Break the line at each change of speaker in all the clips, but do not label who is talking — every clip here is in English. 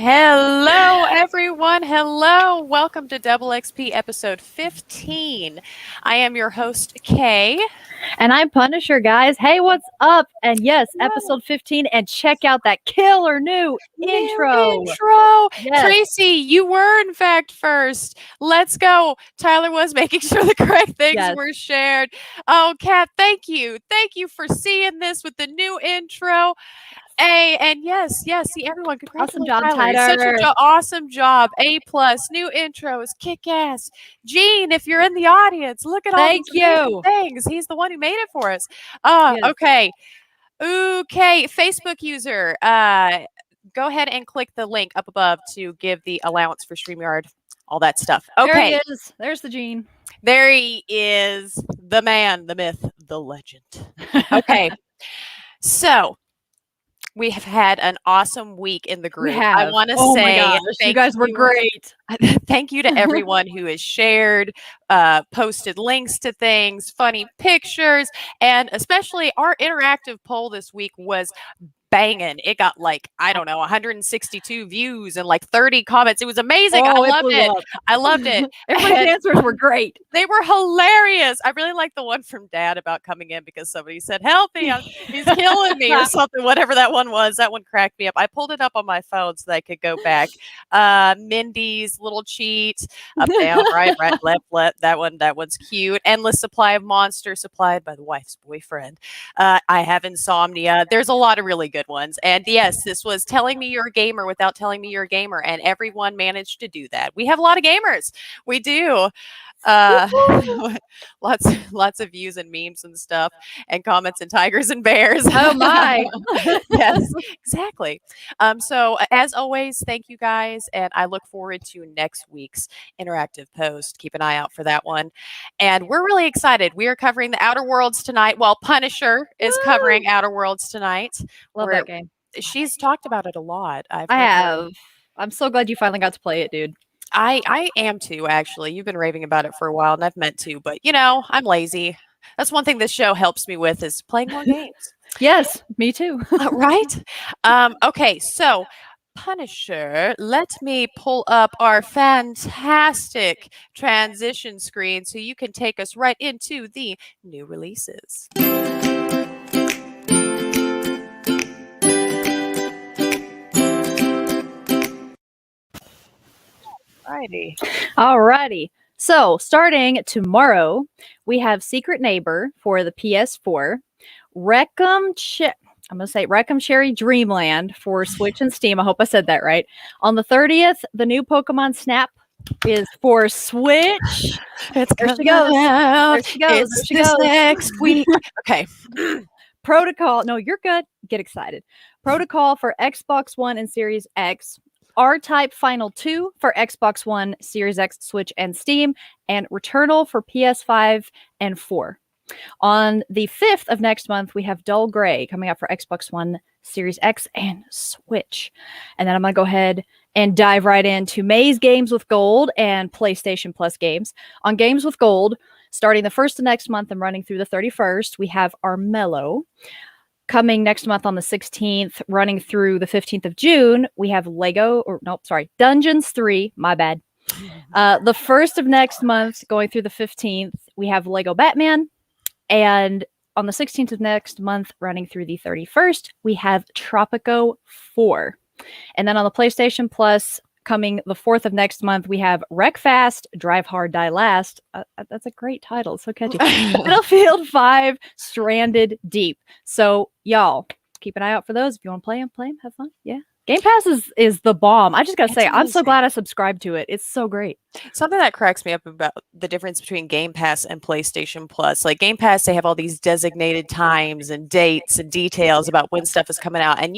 Hello, everyone. Hello. Welcome to DoubleXP episode 15. I am your host, Kay.
And I'm Punisher, guys. Hey, what's up? And yes, episode 15. And check out that killer new intro.
Yes. Tracy, you were in fact first. Let's go. Tyler was making sure the correct things were shared. Oh, Kat, thank you. Thank you for seeing this with the new intro. And yes, see everyone. Congratulations,
awesome job,
Tyler. Such an awesome job. A+. New intro is kick ass. Gene, if you're in the audience, look at all these amazing things. He's the one who made it for us. Okay. Facebook user. Go ahead and click the link up above to give the allowance for StreamYard, all that stuff. Okay.
There he is. There's the Gene.
There he is. The man, the myth, the legend. Okay. So we have had an awesome week in the group. I want to say
you guys were great.
Thank you to everyone who has shared, posted links to things, funny pictures, and especially our interactive poll this week was banging. It got 162 views and 30 comments. It was amazing. I loved it.
Everybody's answers were great.
They were hilarious. I really like the one from Dad about coming in because somebody said, "Help me, he's killing me," or something, whatever that one was. That one cracked me up. I pulled it up on my phone so that I could go back. Mindy's little cheat, up, down, right, left. That one's cute. Endless supply of monsters supplied by the wife's boyfriend. I have insomnia. There's a lot of really good ones. And yes, this was telling me you're a gamer without telling me you're a gamer, and everyone managed to do that. We have a lot of gamers. We do. Lots of views and memes and stuff, and comments and tigers and bears.
Oh my.
Yes, exactly. So as always, thank you guys, and I look forward to next week's interactive post. Keep an eye out for that one. And we're really excited. We are covering the Outer Worlds tonight, while Punisher is covering Outer Worlds tonight.
Love that game.
She's talked about it a lot.
I have. I'm so glad you finally got to play it, dude.
I am too, actually. You've been raving about it for a while, and I've meant to, but I'm lazy. That's one thing this show helps me with, is playing more games.
Yes, me too.
Right? Okay, so Punisher, let me pull up our fantastic transition screen so you can take us right into the new releases.
Alrighty. So, starting tomorrow, we have Secret Neighbor for the PS4, Reckham Cherry Dreamland for Switch and Steam. I hope I said that right. On the 30th, the new Pokemon Snap is for Switch.
There she
goes.
Next week. Okay.
Protocol. No, you're good. Get excited. Protocol for Xbox One and Series X. R-Type Final 2 for Xbox One, Series X, Switch, and Steam, and Returnal for PS5 and 4. On the 5th of next month, we have Dull Grey coming out for Xbox One, Series X, and Switch. And then I'm going to go ahead and dive right into May's Games with Gold and PlayStation Plus games. On Games with Gold, starting the 1st of next month and running through the 31st, we have Armello. Coming next month on the 16th, running through the 15th of June, we have Dungeons 3, my bad. The 1st of next month, going through the 15th, we have Lego Batman. And on the 16th of next month, running through the 31st, we have Tropico 4. And then on the PlayStation Plus, coming the 4th of next month, we have Wreck Fast, Drive Hard, Die Last. That's a great title. It's so catchy. Battlefield 5, Stranded Deep. So, y'all, keep an eye out for those. If you want to play them, have fun. Yeah. Game Pass is the bomb. I just got to say, I'm so glad I subscribed to it. It's so great.
Something that cracks me up about the difference between Game Pass and PlayStation Plus. Like Game Pass, they have all these designated times and dates and details about when stuff is coming out. And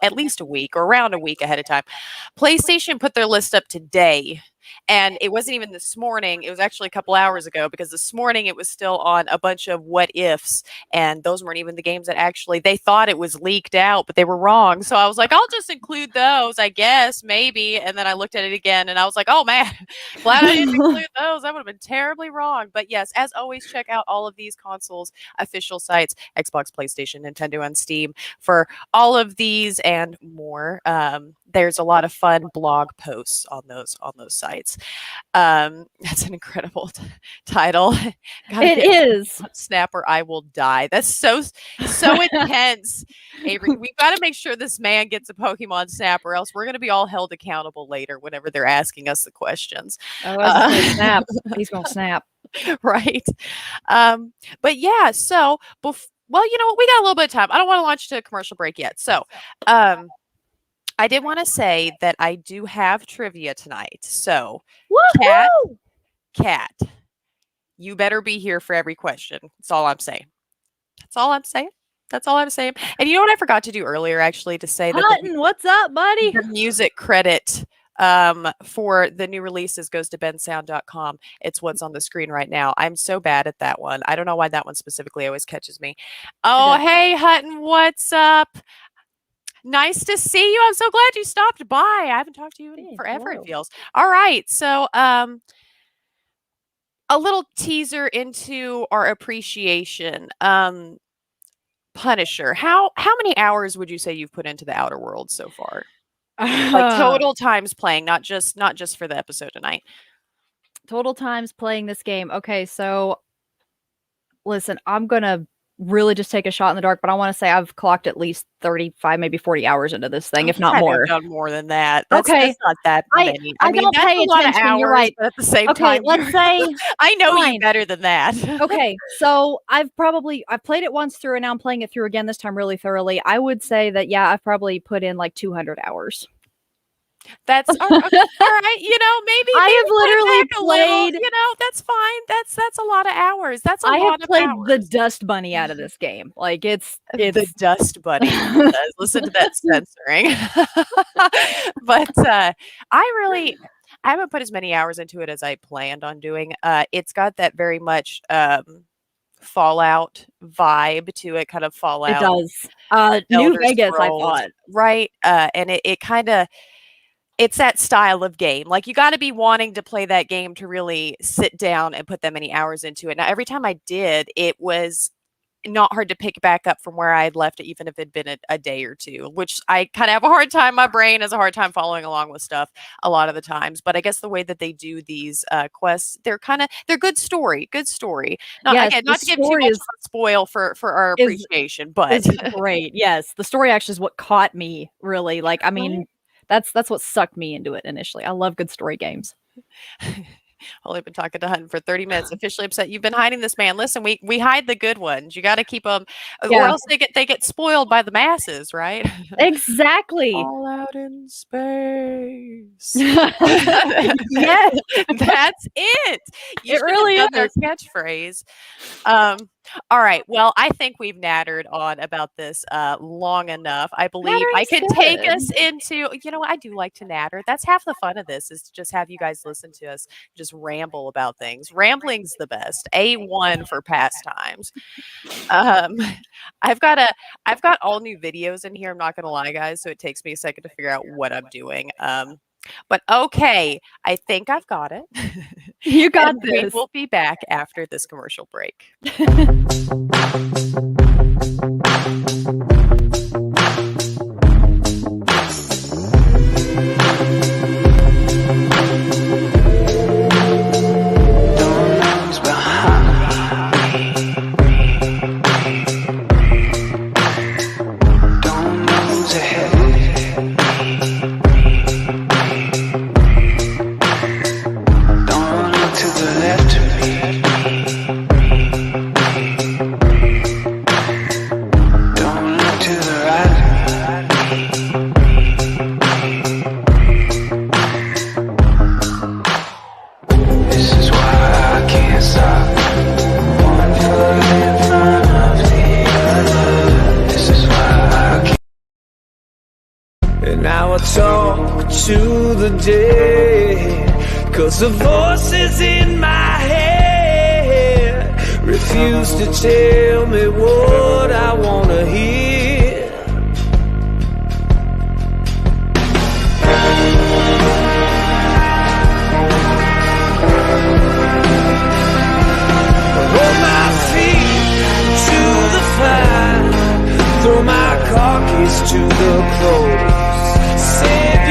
at least a week or around a week ahead of time. PlayStation put their list up today. And it wasn't even this morning. It was actually a couple hours ago, because this morning it was still on a bunch of what ifs. And those weren't even the games that actually, they thought it was leaked out, but they were wrong. So I was like, I'll just include those, I guess, maybe. And then I looked at it again and I was like, oh man, glad I didn't include those. That would have been terribly wrong. But yes, as always, check out all of these consoles' official sites, Xbox, PlayStation, Nintendo, and Steam, for all of these and more. there's a lot of fun blog posts on those sites. That's an incredible title.
It is.
Snapper, I will die. That's so intense. Avery, we've got to make sure this man gets a Pokemon Snap, or else we're going to be all held accountable later whenever they're asking us the questions.
Oh, I was gonna snap. He's gonna snap.
Right. But yeah, so well, you know what? We got a little bit of time. I don't want to launch to a commercial break yet. So I did want to say that I do have trivia tonight. So Cat, you better be here for every question. That's all I'm saying. That's all I'm saying. That's all I'm saying. And you know what I forgot to do earlier, actually, to say that
Hutton, what's up, buddy?
the music credit for the new releases goes to bensound.com. It's what's on the screen right now. I'm so bad at that one. I don't know why that one specifically always catches me. Oh, hey, Hutton, what's up? Nice to see you. I'm so glad you stopped by. I haven't talked to you in forever, it feels. All right. So, a little teaser into our appreciation. Punisher. How many hours would you say you've put into the Outer Worlds so far? Like total times playing, not just for the episode tonight.
Total times playing this game. Okay, so listen, I'm gonna really just take a shot in the dark, but I want to say I've clocked at least 35, maybe 40 hours into this thing, if not more.
I've done more than that.
That's
not that many.
I mean, don't
that's
pay
a lot of
attention.
hours,
You're right.
but at the same
Okay,
time,
let's say
I know you
fine.
better than that.
Okay, so I've played it once through, and now I'm playing it through again, this time really thoroughly. I would say that, yeah, I've probably put in like 200 hours.
That's all right. You know, maybe
I have literally played.
You know, that's fine. That's a lot of hours. That's
I
lot
have
of
played
hours.
the dust bunny out of this game. Like it's
the dust bunny. Listen to that censoring. But I haven't put as many hours into it as I planned on doing. It's got that very much Fallout vibe to it, kind of Fallout.
It does. New Vegas, I thought.
Right. And it kind of, it's that style of game. Like you got to be wanting to play that game to really sit down and put that many hours into it. Now, every time I did, it was not hard to pick back up from where I had left it, even if it'd been a day or two, which I kind of have a hard time. My brain has a hard time following along with stuff a lot of the times. But I guess the way that they do these quests, they're good story. Not,
yes,
again, not to give too much spoil for our appreciation, but
it's great. Yes, the story actually is what caught me really. Like, I mean, that's what sucked me into it initially. I love good story games.
Only been talking to Hutton for 30 minutes. Officially upset. You've been hiding this, man. Listen, we hide the good ones. You got to keep them, or else they get spoiled by the masses, right?
Exactly.
All out in space.
Yes,
that's it.
It really is
their catchphrase. All right. Well, I think we've nattered on about this long enough. I believe I could take us into, you know, I do like to natter. That's half the fun of this, is to just have you guys listen to us just ramble about things. Rambling's the best. A1 for pastimes. I've got all new videos in here. I'm not going to lie, guys. So it takes me a second to figure out what I'm doing. But okay, I think I've got it.
You got this.
We will be back after this commercial break.
Talk to the dead, 'cause the voices in my head refuse to tell me what I wanna hear. Hold my feet to the fire, throw my car keys to the cold. Save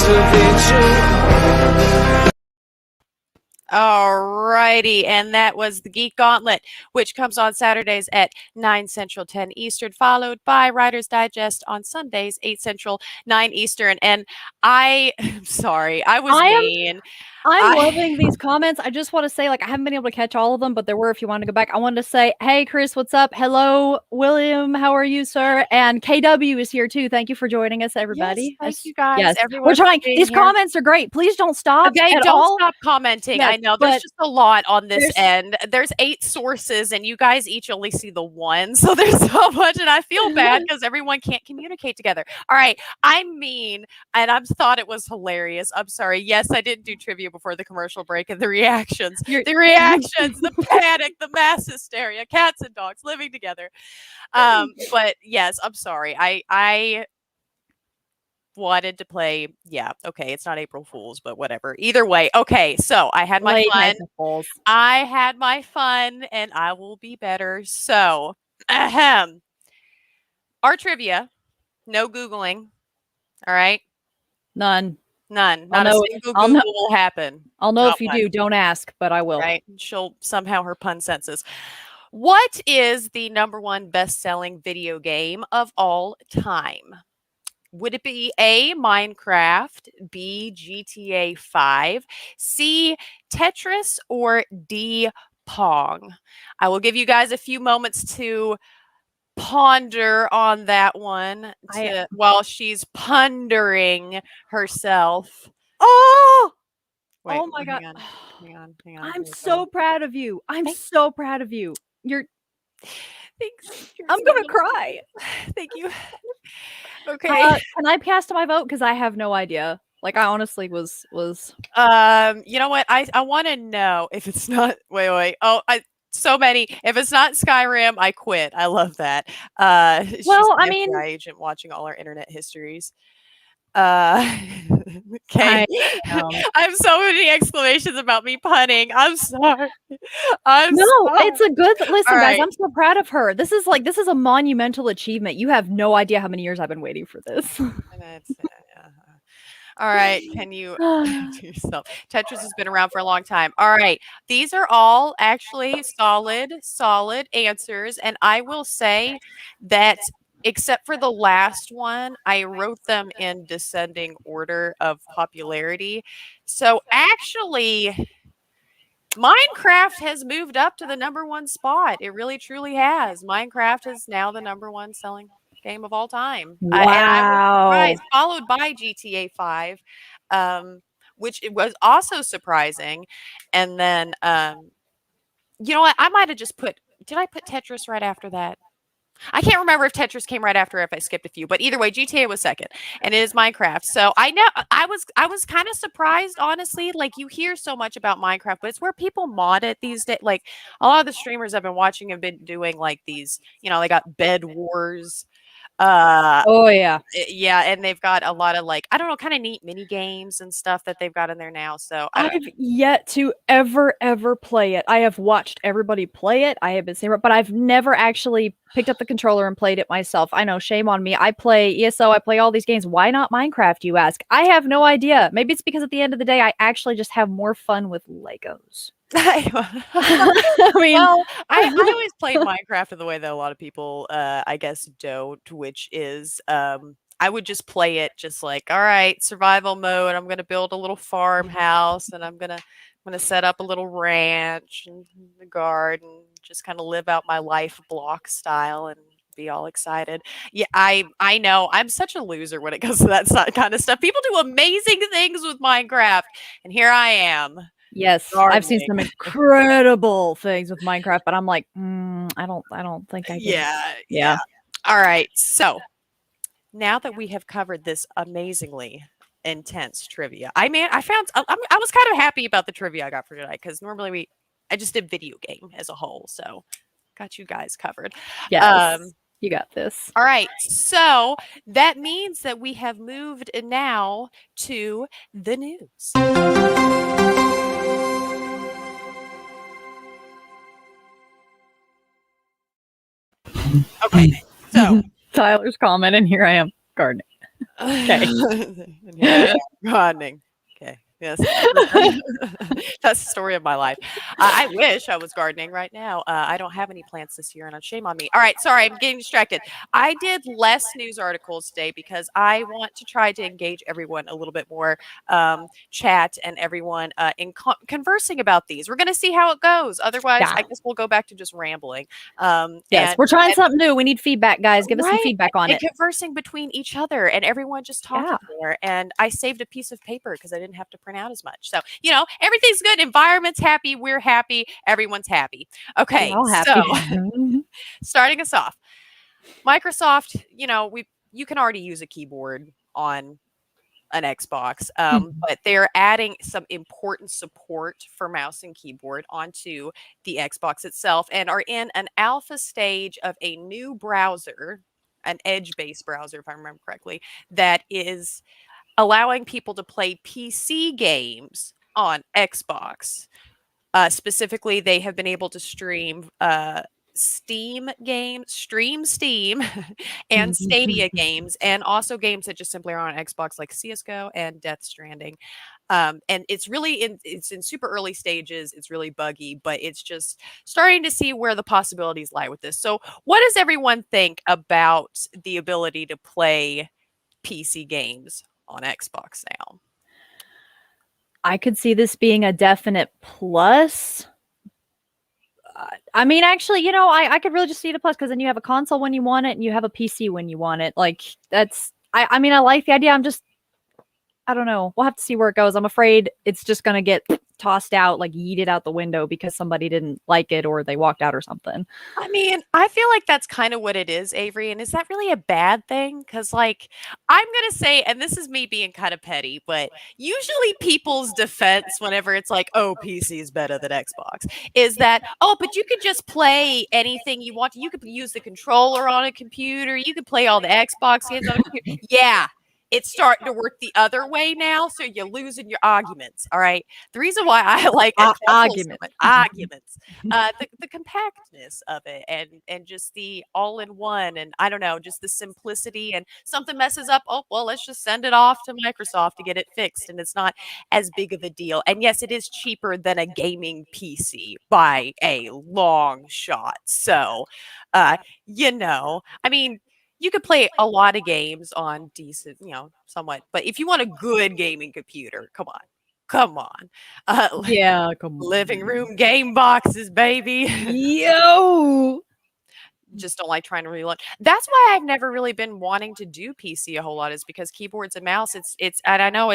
to be true.
Alrighty, and that was the Geek Gauntlet, which comes on Saturdays at 9 Central, 10 Eastern, followed by Writer's Digest on Sundays, 8 Central, 9 Eastern. And I'm sorry, I was mean.
I'm loving these comments. I just want to say, like, I haven't been able to catch all of them, but there were, if you want to go back, I wanted to say, hey, Chris, what's up? Hello, William. How are you, sir? And KW is here too. Thank you for joining us, everybody.
Yes, thank you guys.
Yes,
Everyone
we're trying.
being
These
here.
comments are great. Please don't stop.
Okay,
at
don't
all.
stop commenting.
Yes,
I know there's just a lot on this
there's-
end. There's 8 sources, and you guys each only see the one, so there's so much, and I feel bad because everyone can't communicate together. All right, I'm mean, and I thought it was hilarious. I'm sorry. Yes, I didn't do trivia before the commercial break, and the reactions, the panic, the mass hysteria, cats and dogs living together. But yes, I'm sorry. I wanted to play. Yeah, okay, it's not April Fool's, but whatever. Either way, okay. So I had my fun. I had my fun, and I will be better. So, our trivia. No Googling. All right.
None.
Not a single Google will happen.
I'll know if you do. Don't ask, but I will.
Right? She'll somehow her pun senses. What is the #1 best-selling video game of all time? Would it be A, Minecraft, B, GTA 5, C, Tetris, or D, Pong? I will give you guys a few moments to ponder on that one while she's pondering herself.
Oh!
Wait,
oh my God.
Hang on.
I'm so proud of you. I'm so proud of you.
Thanks.
I'm going to cry.
Thank you. Okay.
Can I cast my vote? Because I have no idea. Like, I honestly was.
You know what? I want to know if it's not. Wait. Oh, so many. If it's not Skyrim, I quit. I love that.
Well, I mean,
FBI agent watching all our internet histories. Okay. I have so many exclamations about me punning. I'm sorry.
It's a good listen, guys.
Right.
I'm so proud of her. This is a monumental achievement. You have no idea how many years I've been waiting for this.
All right, can you do yourself? Tetris has been around for a long time. All right, these are all actually solid answers, and I will say that except for the last one, I wrote them in descending order of popularity. So actually, Minecraft has moved up to the #1 spot. It really truly has. Minecraft is now the #1 selling game of all time.
Wow.
And I was surprised, followed by GTA 5, which it was also surprising. And then, you know what? I might have just did I put Tetris right after that? I can't remember if Tetris came right after, or if I skipped a few, but either way, GTA was second, and it is Minecraft. So I know I was kind of surprised, honestly. Like, you hear so much about Minecraft, but it's where people mod it these days. Like, a lot of the streamers I've been watching have been doing like these, they got Bed Wars.
Oh yeah,
and they've got a lot of, like, I don't know, kind of neat mini games and stuff that they've got in there now. So
I've yet to ever play it. I have watched everybody play it. I have been seeing it, but I've never actually picked up the controller and played it myself. I know, shame on me. I play ESO, I play all these games. Why not Minecraft, you ask? I have no idea. Maybe it's because at the end of the day, I actually just have more fun with Legos.
I mean, well, I always played Minecraft in the way that a lot of people, I guess, don't, which is, I would just play it just like, all right, survival mode. I'm going to build a little farmhouse, and I'm going to set up a little ranch and the garden, just kind of live out my life block style and be all excited. Yeah, I know I'm such a loser when it comes to that kind of stuff. People do amazing things with Minecraft, and here I am.
Yes, I've seen some incredible things with Minecraft, but I'm like, I don't think I can.
Yeah. All right. So now that we have covered this amazingly intense trivia, I was kind of happy about the trivia I got for tonight, because normally I just did video game as a whole. So got you guys covered.
Yes. You got this.
All right. So that means that we have moved now to the news. Okay, so
Tyler's comment, and here I am gardening. Okay.
Yeah, gardening. Okay. Yes. That's the story of my life. I wish I was gardening right now. I don't have any plants this year, and shame on me. All right, sorry, I'm getting distracted. I did less news articles today because I want to try to engage everyone a little bit more, chat and everyone in conversing about these. We're going to see how it goes. Otherwise,
Yeah.
I guess we'll go back to just rambling.
Yes,
And
we're trying something new. We need feedback, guys. Give us some
right,
feedback on
and
it.
conversing between each other and everyone just talking
Yeah.
more. And I saved a piece of paper because I didn't have to print out as much. So, everything's good. Environment's happy. We're happy. Everyone's happy. Okay.
We're all
So,
happy.
starting us off, Microsoft, you can already use a keyboard on an Xbox, but they're adding some important support for mouse and keyboard onto the Xbox itself and are in an alpha stage of a new browser, an Edge-based browser, if I remember correctly, that is allowing people to play PC games on Xbox. Specifically, they have been able to stream Steam and Stadia games, and also games that just simply are on Xbox, like CS:GO and Death Stranding. And it's in super early stages. It's really buggy, but it's just starting to see where the possibilities lie with this. So, what does everyone think about the ability to play PC games on Xbox now?
I could see this being a definite plus. I mean, actually, I could really just see the plus because then you have a console when you want it and you have a PC when you want it. Like, I mean, I like the idea. I don't know. We'll have to see where it goes. I'm afraid it's just going to get tossed out, like yeeted out the window because somebody didn't like it or they walked out or something.
I mean, I feel like that's kind of what it is, Avery. And is that really a bad thing? Because, like, I'm going to say, and this is me being kind of petty, but usually people's defense whenever it's like, oh, PC is better than Xbox, is that, oh, but you could just play anything you want. You could use the controller on a computer. You could play all the Xbox games on a computer. Yeah. It's starting to work the other way now, so you're losing your arguments. All right. The reason why I like arguments, the compactness of it, and just the all in one, and I don't know, just the simplicity. And something messes up, oh well, let's just send it off to Microsoft to get it fixed, and it's not as big of a deal. And yes, it is cheaper than a gaming PC by a long shot. So, I mean, you could play a lot of games on decent, somewhat. But if you want a good gaming computer, come on. Come on.
Yeah, come on.
Living room game boxes, baby.
Yo.
Just don't like trying to reload. That's why I've never really been wanting to do PC a whole lot, is because keyboards and mouse, and I know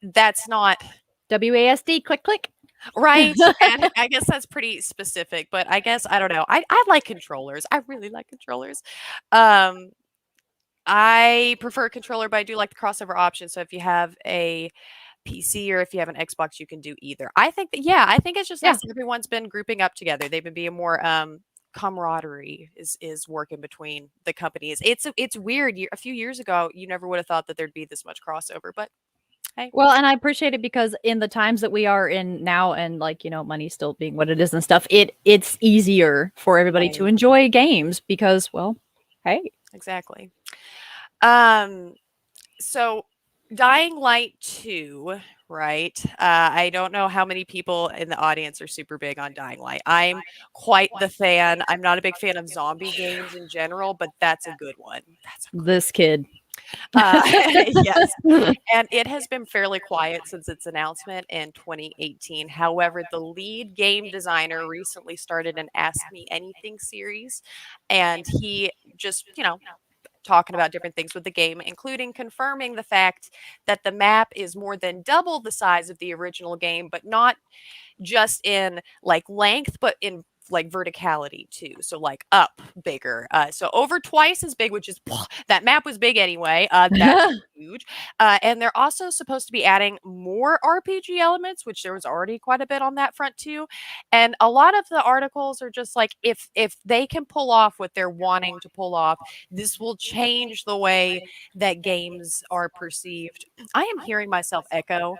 that's not
WASD, click, click.
right. And I guess that's pretty specific, but I guess I don't know. I like controllers. I really like controllers. I prefer a controller, but I do like the crossover option. So if you have a PC or if you have an Xbox, you can do either. I think it's just nice that everyone's been grouping up together. They've been being more camaraderie is working between the companies. It's weird. A few years ago, you never would have thought that there'd be this much crossover, but hey.
Well, and I appreciate it because in the times that we are in now, and like, money still being what it is and stuff, it's easier for everybody to enjoy games because, well, hey.
Exactly. So Dying Light 2, right? I don't know how many people in the audience are super big on Dying Light. I'm quite the fan. I'm not a big fan of zombie games in general, but that's a good one.
This kid.
Yes. And it has been fairly quiet since its announcement in 2018. However, the lead game designer recently started an Ask Me Anything series, and he just, talking about different things with the game, including confirming the fact that the map is more than double the size of the original game, but not just in like length, but in like verticality too. So like up bigger. So over twice as big, which is that map was big anyway. That's huge. And they're also supposed to be adding more RPG elements, which there was already quite a bit on that front too. And a lot of the articles are just like, if they can pull off what they're wanting to pull off, this will change the way that games are perceived. I am hearing myself echo.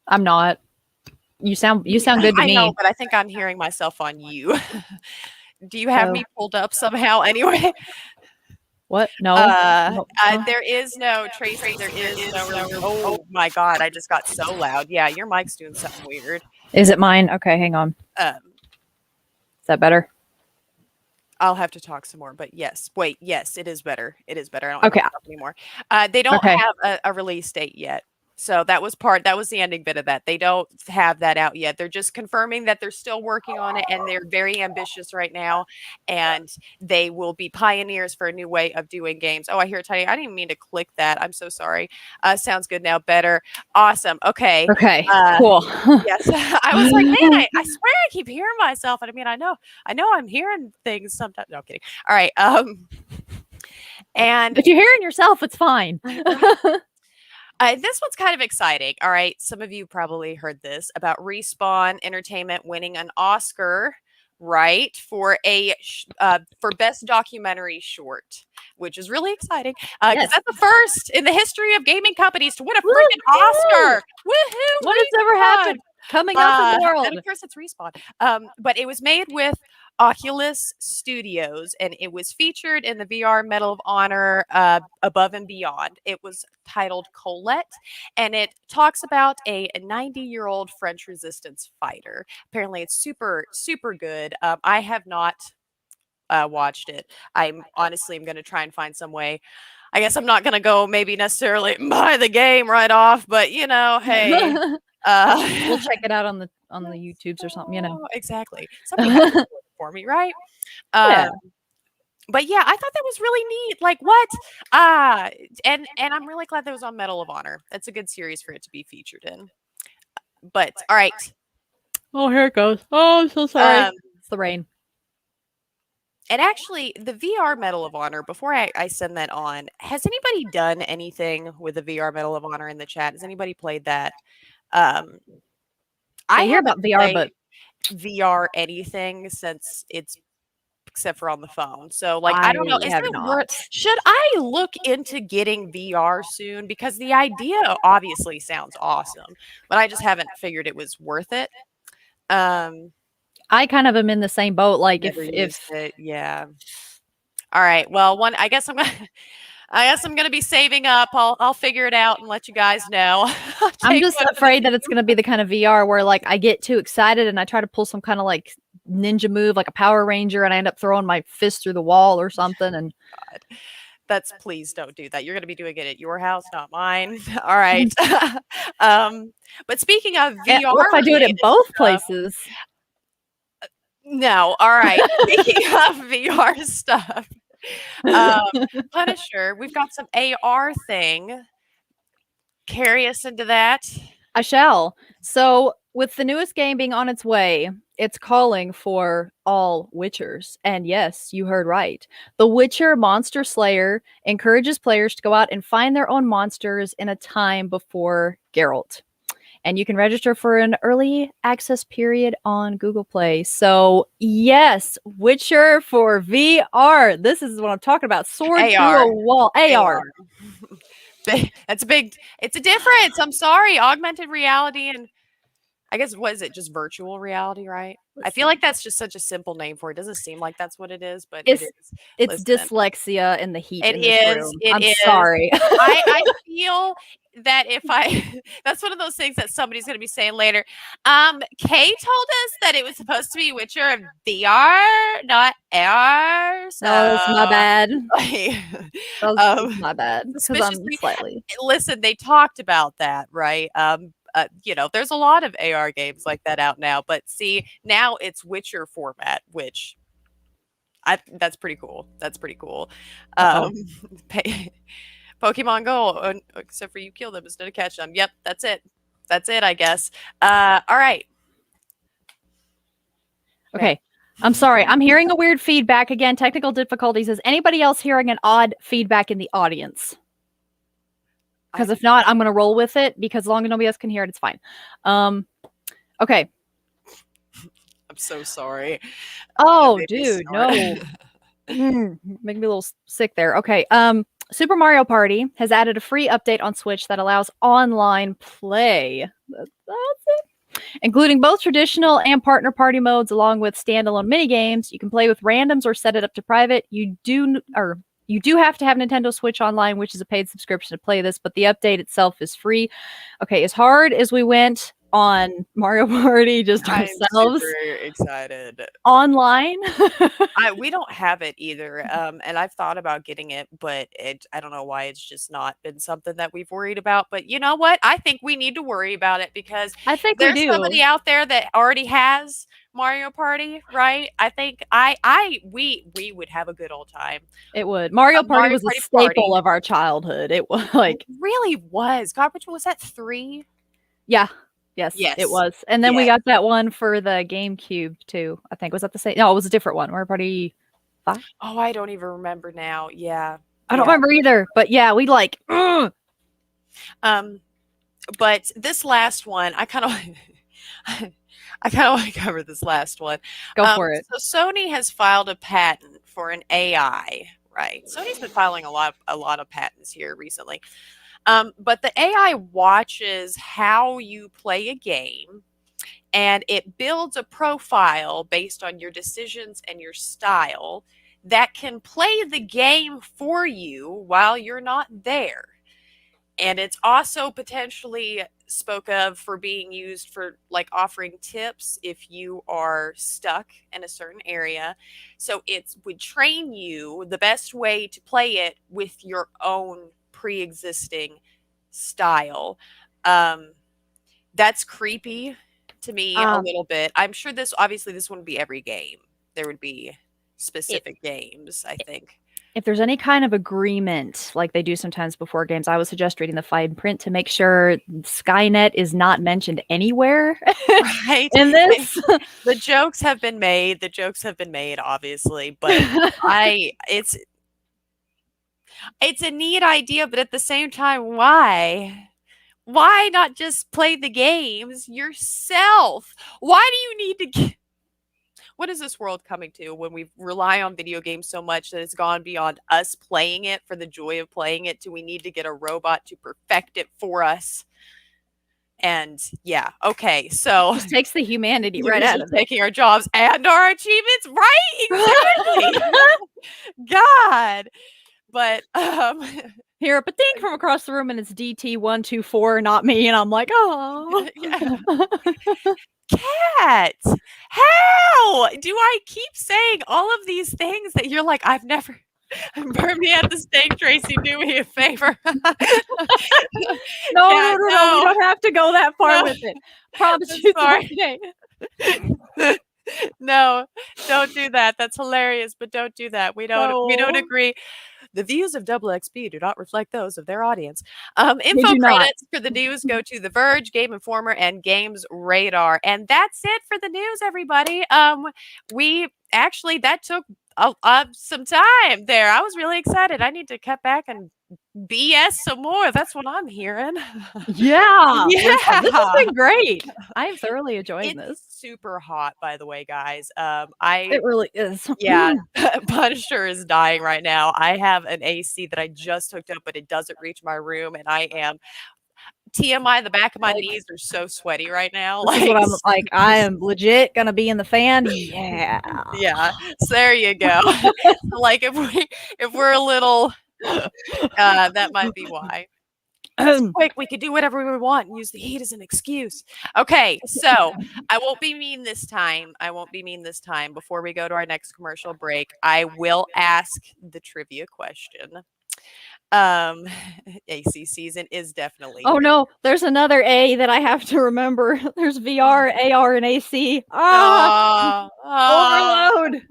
I'm not. You sound good to me.
I know, but I think I'm hearing myself on you. Do you have me pulled up somehow anyway?
What? No. No.
There is no Tracy. There is no. Oh my God! I just got so loud. Yeah, your mic's doing something weird.
Is it mine? Okay, hang on. Is that better?
I'll have to talk some more, but yes. Wait, yes, it is better. It is better. I don't
Okay.
have to talk anymore. They don't have a release date yet. So that was the ending bit of that. They don't have that out yet. They're just confirming that they're still working on it and they're very ambitious right now. And they will be pioneers for a new way of doing games. Oh, I hear it tiny. I didn't even mean to click that. I'm so sorry. Sounds good now. Better. Awesome. Okay.
Okay. Cool.
Yes. I was like, man, I swear I keep hearing myself. And I mean, I know I'm hearing things sometimes. No, I'm kidding. All right. And
if you're hearing yourself, it's fine.
This one's kind of exciting. All right. Some of you probably heard this about Respawn Entertainment winning an Oscar, right, for for best documentary short, which is really exciting. Because that's the first in the history of gaming companies to win a freaking Oscar. Woohoo!
What has ever happened? Coming up in the world.
And of course, it's Respawn. But it was made with Oculus Studios, and it was featured in the VR Medal of Honor Above and Beyond. It was titled Colette, and it talks about a 90-year-old French resistance fighter. Apparently, it's super, super good. I have not watched it. I'm going to try and find some way. I guess I'm not going to go maybe necessarily buy the game right off, but hey.
We'll check it out on the YouTubes or something,
Exactly. Somebody has to do it for me, right?
Yeah.
But yeah, I thought that was really neat. Like what? And I'm really glad that was on Medal of Honor. That's a good series for it to be featured in. But all right.
Oh, here it goes. Oh, I'm so sorry. It's the rain.
And actually, the VR Medal of Honor, before I send that on, has anybody done anything with the VR Medal of Honor in the chat? Has anybody played that? I
hear about VR, but
VR anything since it's except for on the phone. So I don't know. Should I look into getting VR soon? Because the idea obviously sounds awesome, but I just haven't figured it was worth it.
I kind of am in the same boat. Like
yeah. All right. Well, I guess I'm gonna be saving up. I'll figure it out and let you guys know.
I'm just afraid that it's gonna be the kind of VR where I get too excited and I try to pull some kind of ninja move, like a Power Ranger, and I end up throwing my fist through the wall or something. And
God. Please don't do that. You're gonna be doing it at your house, not mine. All right. But speaking of VR,
what if I do it at both places?
No. All right. Speaking of VR stuff. Punisher, we've got some AR thing. Carry us into that.
I shall. So, with the newest game being on its way, it's calling for all Witchers. And yes, you heard right. The Witcher Monster Slayer encourages players to go out and find their own monsters in a time before Geralt. And you can register for an early access period on Google Play. So, yes, Witcher for VR. This is what I'm talking about. Sword through a wall. AR.
It's a difference. I'm sorry. Augmented reality and I guess, what is it? Just virtual reality, right? I feel like that's just such a simple name for it. It doesn't seem like that's what it is, but it is.
It's dyslexia in the heat.
It is.
I'm sorry.
I feel that that's one of those things that somebody's going to be saying later. Kay told us that it was supposed to be Witcher of VR, not AR. So
that's my bad. That's my bad. Because I'm slightly.
Listen, they talked about that, right? There's a lot of AR games like that out now, but see, now it's Witcher format, which that's pretty cool. That's pretty cool. Pokemon Go, except for you kill them instead of catch them. Yep, that's it. That's it, I guess. All right.
Okay. I'm sorry. I'm hearing a weird feedback again. Technical difficulties. Is anybody else hearing an odd feedback in the audience? Because if not, I'm going to roll with it because as long as nobody else can hear it, it's fine. Okay.
I'm so sorry.
Oh, dude, no. Make me a little sick there. Okay. Super Mario Party has added a free update on Switch that allows online play. That's it. Including both traditional and partner party modes, along with standalone mini games. You can play with randoms or set it up to private. You You do have to have Nintendo Switch Online, which is a paid subscription to play this, but the update itself is free. Okay, as hard as we went on Mario Party just
I'm
ourselves
super excited.
online,
We don't have it either, and I've thought about getting it, but I don't know why it's just not been something that we've worried about. But you know what? I think we need to worry about it because
I think we
there's
do.
somebody out there that already has Mario Party, right? I think we would have a good old time.
It would. Mario
A
Party
Mario
was a
Party
staple
party.
of our childhood. It was like,
It really was. God, which one was that? 3?
yeah. Yes,
Yes.
it was. And then we
Yes.
got that one for the GameCube too. I think was that the same? No, it was a different one. Mario Party 5.
Oh, I don't even remember now. Yeah.
I don't
Yeah.
remember either. But yeah, we like.
But this last one, I kind of want to cover this last one.
Go for it.
So Sony has filed a patent for an AI, right? Sony's been filing a lot of patents here recently. But the AI watches how you play a game, and it builds a profile based on your decisions and your style that can play the game for you while you're not there. And it's also potentially spoke of for being used for like offering tips if you are stuck in a certain area. So it would train you the best way to play it with your own pre-existing style. That's creepy to me a little bit. I'm sure this wouldn't be every game. There would be specific games, I think.
If there's any kind of agreement, like they do sometimes before games, I would suggest reading the fine print to make sure Skynet is not mentioned anywhere
Right.
in this.
The jokes have been made. Obviously, but it's a neat idea, but at the same time, why? Why not just play the games yourself? Why do you need to what is this world coming to when we rely on video games so much that it's gone beyond us playing it for the joy of playing it to we need to get a robot to perfect it for us? And yeah, okay, so
Just takes the humanity
you're
right out
just
of it.
taking our jobs and our achievements, right? Exactly. God. But
Hear a ding from across the room, and it's DT124, not me, and I'm like, oh.
yeah. Cat, how do I keep saying all of these things that you're like, I've never burn me at the stake, Tracy, do me a favor.
No,
Yeah,
no, we
no.
don't have to go that far
No.
with it. Promise
I'm
you it's
sorry.
okay.
No, don't do that. That's hilarious, but don't do that. We don't
No.
agree. The views of DoubleXP do not reflect those of their audience. Info
do not.
credits for the news go to The Verge, Game Informer, and Games Radar. And that's it for the news, everybody. That took some time there. I was really excited. I need to cut back and BS some more. That's what I'm hearing.
Yeah.
Yeah.
This has been great. I am thoroughly enjoying
It's
this.
super hot, by the way, guys.
It really is.
Yeah, Punisher is dying right now. I have an AC that I just hooked up, but it doesn't reach my room, and I am TMI. The back of my
Like-
knees are so sweaty right now.
This is what I'm like. I am legit gonna be in the fan. Yeah.
Yeah. So there you go. So, like if we're a little, that might be why. Quick, we could do whatever we want and use the heat as an excuse. Okay, so I won't be mean this time. Before we go to our next commercial break, I will ask the trivia question. AC season is definitely
Oh no, there's another A that I have to remember. There's VR, AR, and AC. Overload.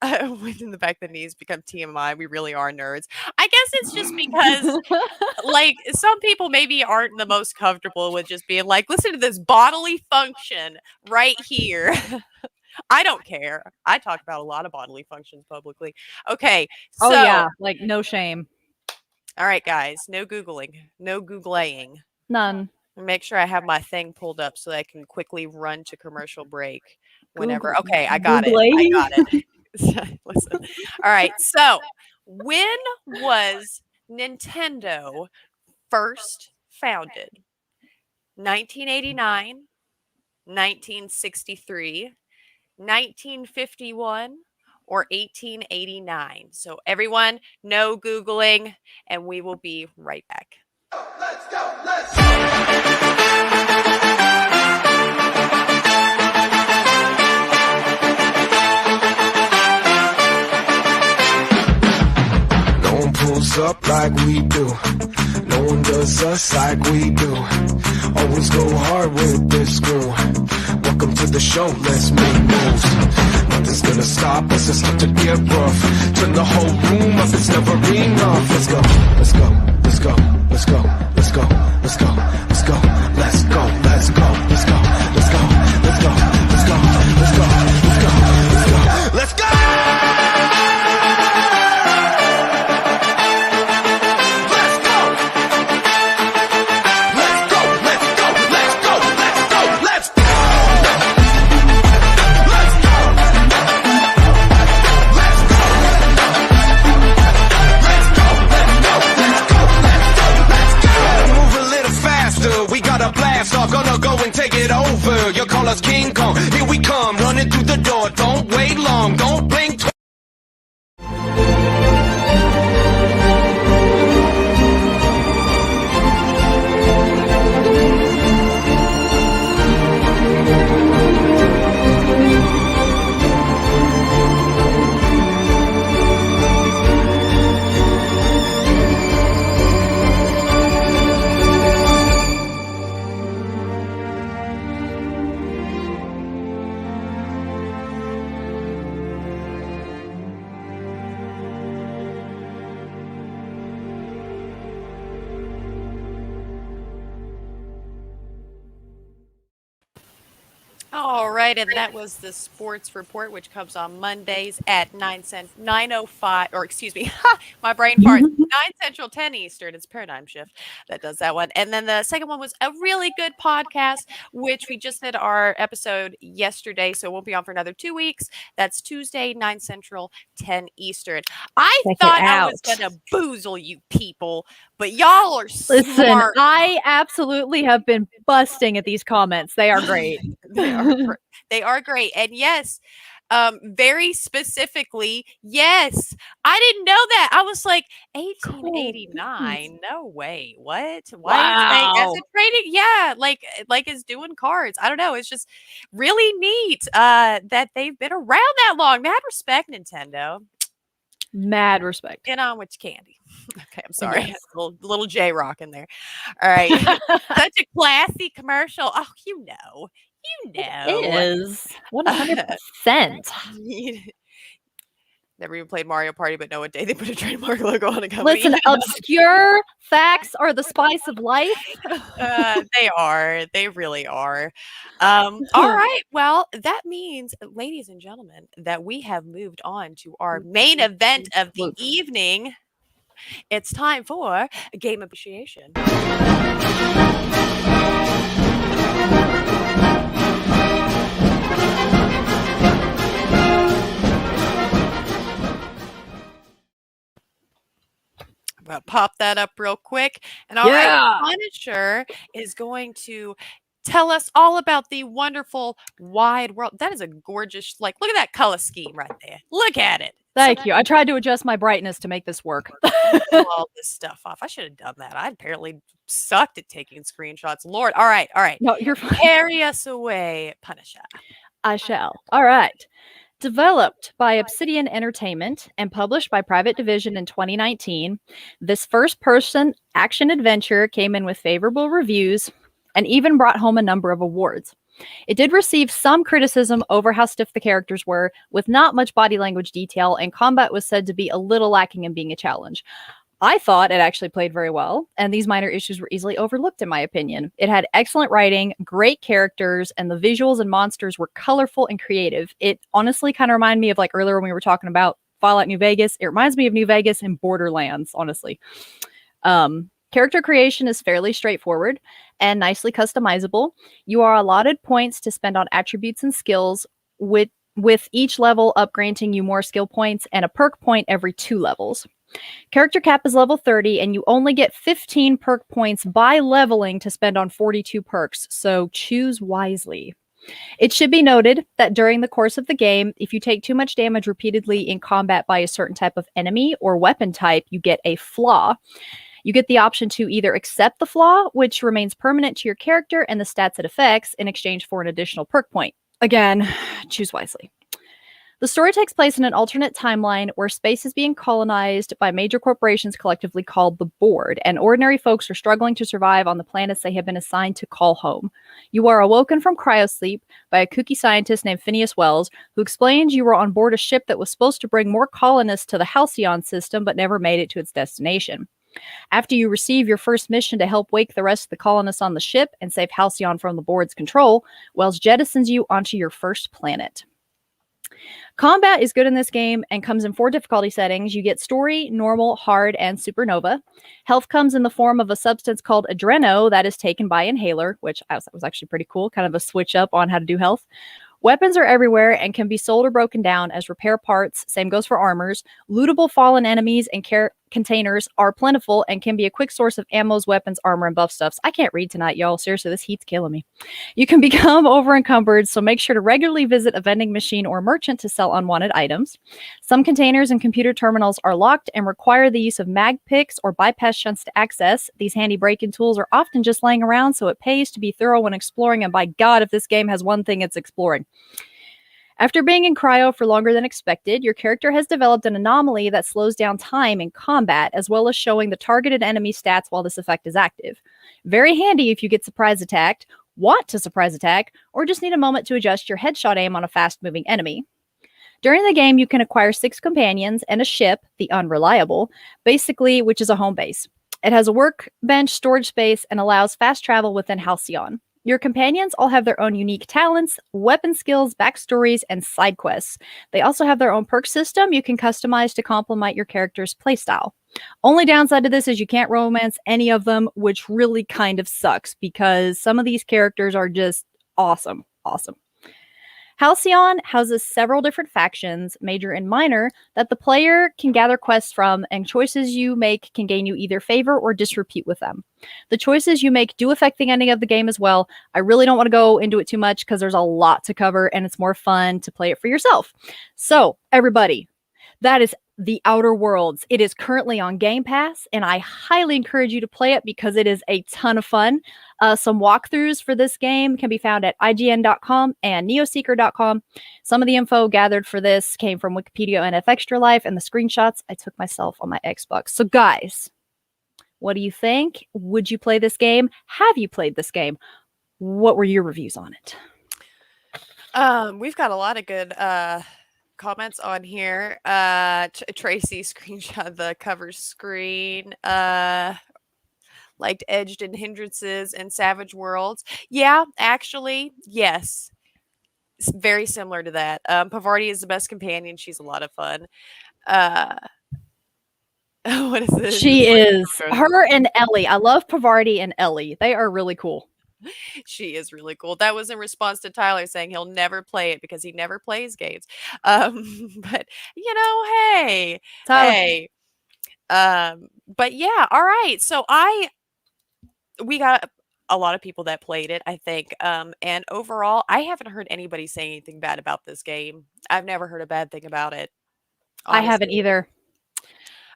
When in the back of the knees become TMI, we really are nerds. I guess it's just because like some people maybe aren't the most comfortable with just being like, listen to this bodily function right here. I don't care. I talk about a lot of bodily functions publicly. Okay. So,
Oh yeah, like no shame.
all right, guys, no Googling, no Googling.
None.
Make sure I have my thing pulled up so that I can quickly run to commercial break whenever.
Google-
Okay, I got it. I
Googling?
got it. Listen. All right. So, when was Nintendo first founded? 1989, 1963, 1951, or 1889. So everyone, no Googling, and we will be right back.
Let's go, let's go. No one pulls up like we do. No one does us like we do. Always go hard with this crew. Welcome to the show, let's make moves. Nothing's gonna stop us, it's not to get rough. Turn the whole room up, it's never enough. Let's go, let's go, let's go, let's go, let's go, let's go, let's go, let's go, let's go, let's go, let's go, let's go, let's go, let's go, let's go, let's go, let's go. Gonna go and take it over. You call us King Kong. Here we come, running through the door. Don't wait long, don't blink.
All right, and that was the sports report, which comes on Mondays at 9:05, or excuse me, my brain farts, 9 Central, 10 Eastern. It's Paradigm Shift that does that one. And then the second one was a really good podcast, which we just did our episode yesterday, so it won't be on for another 2 weeks. That's Tuesday, 9 Central, 10 Eastern. I
Check it
thought I was
out.
going to boozle you people, but y'all are
Listen,
smart.
I absolutely have been busting at these comments. They are great.
They are great. And yes, very specifically, yes, I didn't know that. I was like, 1889. No way. What? Why is
Wow.
it trading? Yeah, like it's doing cards. I don't know. It's just really neat that they've been around that long. Mad respect, Nintendo.
Mad respect.
Get on with your candy. Okay, I'm sorry.
Yes.
Little J Rock in there. All right. Such a classy commercial. Oh, you know.
It is 100%.
Never even played Mario Party, but know what day they put a trademark logo on a company.
Listen, obscure facts are the spice of life.
They are. They really are. All right. Well, that means, ladies and gentlemen, that we have moved on to our main event of the evening. It's time for a game appreciation. I'm going to pop that up real quick. And all right, Punisher is going to tell us all about the wonderful wide world. That is a gorgeous, look at that color scheme right there. Look at it.
Thank you. I tried to adjust my brightness to make this work.
Pull all this stuff off. I should have done that. I apparently sucked at taking screenshots. Lord. All right.
No, you're fine.
Carry us away, Punisher.
I shall. All right. Developed by Obsidian Entertainment and published by Private Division in 2019, this first-person action-adventure came in with favorable reviews and even brought home a number of awards. It did receive some criticism over how stiff the characters were, with not much body language detail, and combat was said to be a little lacking in being a challenge. I thought it actually played very well, and these minor issues were easily overlooked in my opinion. It had excellent writing, great characters, and the visuals and monsters were colorful and creative. It honestly kind of reminded me of earlier when we were talking about Fallout New Vegas. It reminds me of New Vegas and Borderlands, honestly. Character creation is fairly straightforward and nicely customizable. You are allotted points to spend on attributes and skills, with each level up granting you more skill points and a perk point every 2 levels. Character cap is level 30, and you only get 15 perk points by leveling to spend on 42 perks, so choose wisely. It should be noted that during the course of the game, if you take too much damage repeatedly in combat by a certain type of enemy or weapon type, you get a flaw. You get the option to either accept the flaw, which remains permanent to your character and the stats it affects, in exchange for an additional perk point. Again, choose wisely. The story takes place in an alternate timeline where space is being colonized by major corporations collectively called the Board, and ordinary folks are struggling to survive on the planets they have been assigned to call home. You are awoken from cryosleep by a kooky scientist named Phineas Wells, who explains you were on board a ship that was supposed to bring more colonists to the Halcyon system but never made it to its destination. After you receive your first mission to help wake the rest of the colonists on the ship and save Halcyon from the Board's control, Wells jettisons you onto your first planet. Combat is good in this game and comes in 4 difficulty settings. You get story, normal, hard, and supernova. Health comes in the form of a substance called adreno that is taken by inhaler, which I thought was actually pretty cool, kind of a switch up on how to do health. Weapons are everywhere and can be sold or broken down as repair parts. Same goes for armors. Lootable fallen enemies and containers are plentiful and can be a quick source of ammos, weapons, armor, and buff stuffs. I can't read tonight, y'all. Seriously, this heat's killing me. You can become over encumbered, so make sure to regularly visit a vending machine or merchant to sell unwanted items. Some containers and computer terminals are locked and require the use of mag picks or bypass shunts to access. These handy break-in tools are often just laying around, so it pays to be thorough when exploring, and by God, if this game has one thing, it's exploring. After being in cryo for longer than expected, your character has developed an anomaly that slows down time in combat, as well as showing the targeted enemy stats while this effect is active. Very handy if you get surprise attacked, want to surprise attack, or just need a moment to adjust your headshot aim on a fast-moving enemy. During the game, you can acquire 6 companions and a ship, the Unreliable, basically, which is a home base. It has a workbench, storage space, and allows fast travel within Halcyon. Your companions all have their own unique talents, weapon skills, backstories, and side quests. They also have their own perk system you can customize to complement your character's playstyle. Only downside to this is you can't romance any of them, which really kind of sucks because some of these characters are just awesome. Halcyon houses several different factions, major and minor, that the player can gather quests from, and choices you make can gain you either favor or disrepute with them. The choices you make do affect the ending of the game as well. I really don't want to go into it too much because there's a lot to cover and it's more fun to play it for yourself. So, everybody, that is The Outer Worlds. It is currently on Game Pass, and I highly encourage you to play it because it is a ton of fun. Some walkthroughs for this game can be found at IGN.com and Neoseeker.com. Some of the info gathered for this came from Wikipedia and FExtra and the screenshots I took myself on my Xbox. So guys, what do you think? Would you play this game? Have you played this game? What were your reviews on it?
We've got a lot of good comments on here. Tracy screenshot the cover screen. Liked Edged and Hindrances and Savage Worlds. Yeah, actually, yes. It's very similar to that. Pavarti is the best companion. She's a lot of fun. What is this?
She is. Her and Ellie. I love Pavarti and Ellie. They are really cool.
She is really cool. That was in response to Tyler saying he'll never play it because he never plays games. But hey. But yeah, all right. So we got a lot of people that played it, I think. And overall, I haven't heard anybody say anything bad about this game. I've never heard a bad thing about it.
Honestly. I haven't either.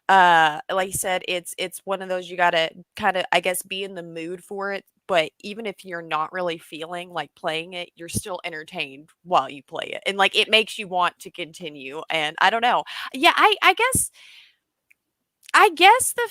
Like you said, it's one of those you gotta kind of, I guess, be in the mood for it. But even if you're not really feeling like playing it, you're still entertained while you play it, and like it makes you want to continue. And I don't know. Yeah, I guess the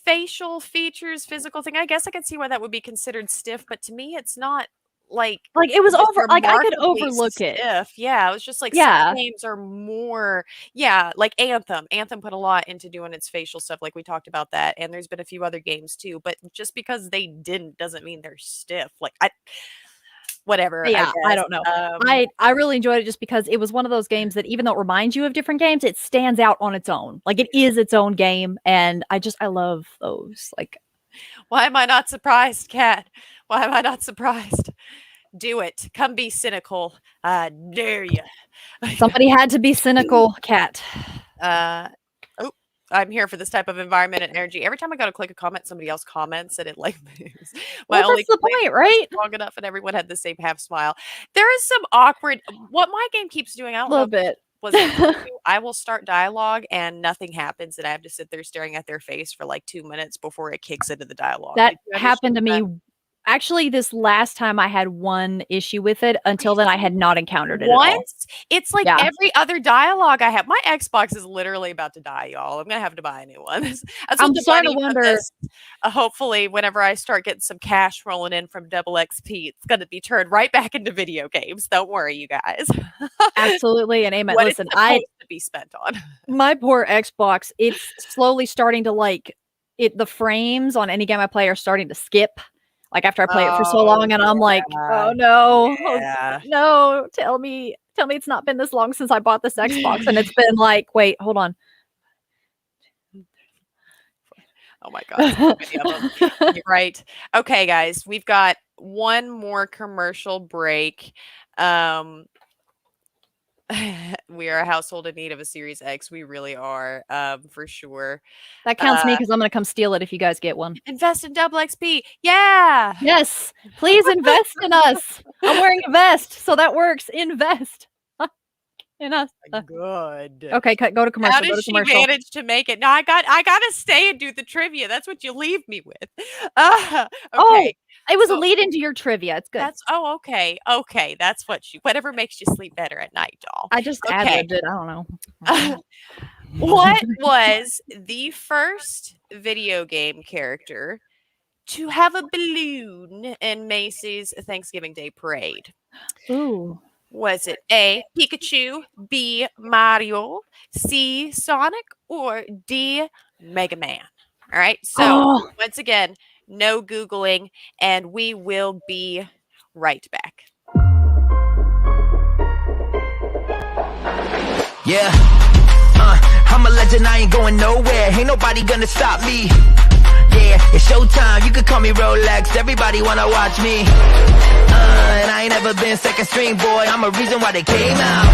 facial features, physical thing, I guess I could see why that would be considered stiff, but to me it's not like
it was over, like I could overlook
stiff.
it.
Yeah, it was just like some games are more, like Anthem put a lot into doing its facial stuff, like we talked about that, and there's been a few other games too, but just because they didn't doesn't mean they're stiff. Like whatever.
Yeah, I don't know. I really enjoyed it just because it was one of those games that even though it reminds you of different games, it stands out on its own. Like it is its own game, and I love those. Like,
why am I not surprised, Kat? Why am I not surprised? Do it. Come be cynical. I dare you.
Somebody had to be cynical, Kat.
I'm here for this type of environment and energy. Every time I go to click a comment, somebody else comments and it like moves.
Well, that's the
complaint
point, right?
long enough and everyone had the same half smile. There is some awkward what my game keeps doing. I
A
don't
little
know if
bit.
was it I will start dialogue and nothing happens and I have to sit there staring at their face for like 2 minutes before it kicks into the dialogue.
That
Did you ever
happened to
see
me. Actually, this last time I had one issue with it. Until then, I had not encountered it at all.
once? It's like
Yeah.
every other dialogue I have. My Xbox is literally about to die, y'all. I'm gonna have to buy a new one. That's
I'm
what the
starting to
money from
wonder.
this. Hopefully, whenever I start getting some cash rolling in from DoubleXP, it's gonna be turned right back into video games. Don't worry, you guys.
Absolutely, and amen.
What
Listen,
it's supposed to be spent on.
my poor Xbox, it's slowly starting to like it. The frames on any game I play are starting to skip. Like after I play it for so long, and I'm like, oh no,
Yeah.
no, tell me it's not been this long since I bought this Xbox, and it's been like, wait, hold on.
Oh my god, so many of them. You're right. Okay, guys, we've got one more commercial break. We are a household in need of a Series X. We really are, for sure.
That counts me because I'm gonna come steal it if you guys get one.
Invest in DoubleXP. Yeah.
Yes, please invest in us. I'm wearing a vest, so that works. Invest in us.
Good.
Okay, go to commercial.
How
Go
did
to
she
commercial.
manage to make it? No, I gotta stay and do the trivia. That's what you leave me with. Okay.
Oh, it was a
so-
lead into your trivia. It's good.
Okay. Okay. That's whatever makes you sleep better at night, doll.
I just
okay.
ad-libbed it. I don't know.
What was the first video game character to have a balloon in Macy's Thanksgiving Day Parade?
Ooh.
Was it A, Pikachu, B, Mario, C, Sonic, or D, Mega Man? All right. So once again, no Googling, and we will be right back.
Yeah, I'm a legend, I ain't going nowhere. Ain't nobody gonna stop me. Yeah, it's showtime, you can call me Rolex. Everybody wanna watch me. And I ain't never been second string, boy. I'm a reason why they came out.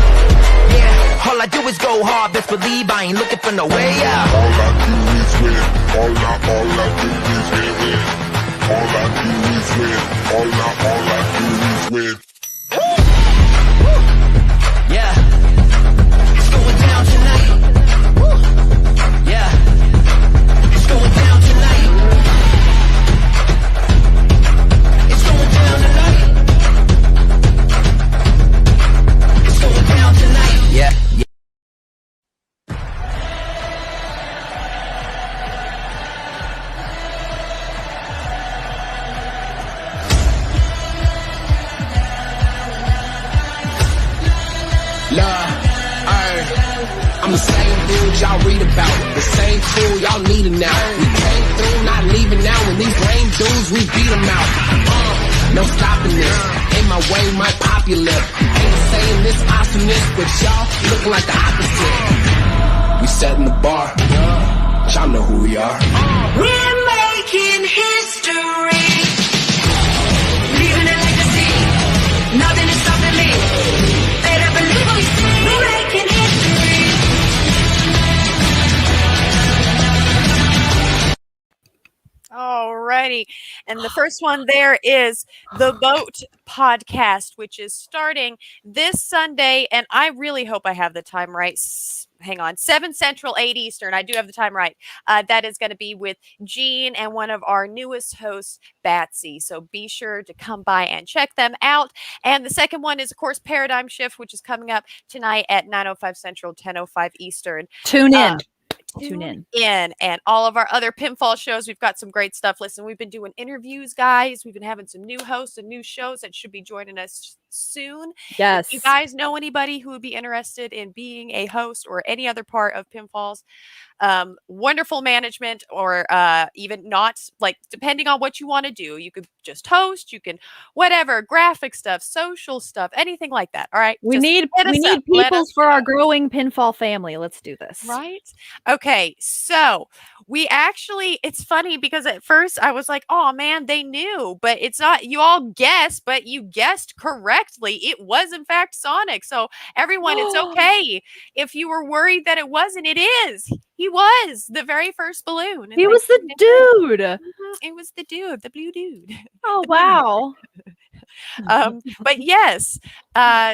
Yeah, all I do is go hard. Best believe I ain't looking for no way out.
All I do is win. All I do is win. All I do is win. All I do is win.
Yeah, it's going down tonight. Yeah, it's going down tonight. It's going down tonight. It's going down tonight. Yeah.
I'm the same dude y'all read about, the same tool y'all need it now. We came through, not leaving now. When these lame dudes, we beat them out. No stopping this. In my way, might pop your lip. Ain't saying this awesomeness, but y'all looking like the opposite. We setting the bar. Y'all know who we are.
We're making history, leaving a legacy. Nothing is stopping me. Better believe what we see. We're making history.
Alrighty. And the first one there is the Boat Podcast, which is starting this Sunday. And I really hope I have the time right. Hang on, 7 Central, 8 Eastern. I do have the time right. That is going to be with Gene and one of our newest hosts, Batsy. So be sure to come by and check them out. And the second one is, of course, Paradigm Shift, which is coming up tonight at 9:05 Central, 10:05 Eastern.
Tune in. Tune in.
And all of our other pinfall shows. We've got some great stuff. Listen, we've been doing interviews, guys. We've been having some new hosts and new shows that should be joining us soon.
Yes.
If you guys know anybody who would be interested in being a host or any other part of pinfalls, wonderful management, or even not, like, depending on what you want to do, you could just host, you can whatever, graphic stuff, social stuff, anything like that. All right.
We
Just
need
hit us up. Let
people
us
for
know.
our growing pinfall family. Let's do this.
Right? Okay, so we actually, it's funny because at first I was like, oh man, they knew, but it's not, you all guessed, but you guessed correct. correctly, it was in fact Sonic. So everyone, it's okay if you were worried that it wasn't. It is. He was the very first balloon.
He was the dude.
It was the dude, the blue dude.
Oh
The blue dude.
wow.
But yes,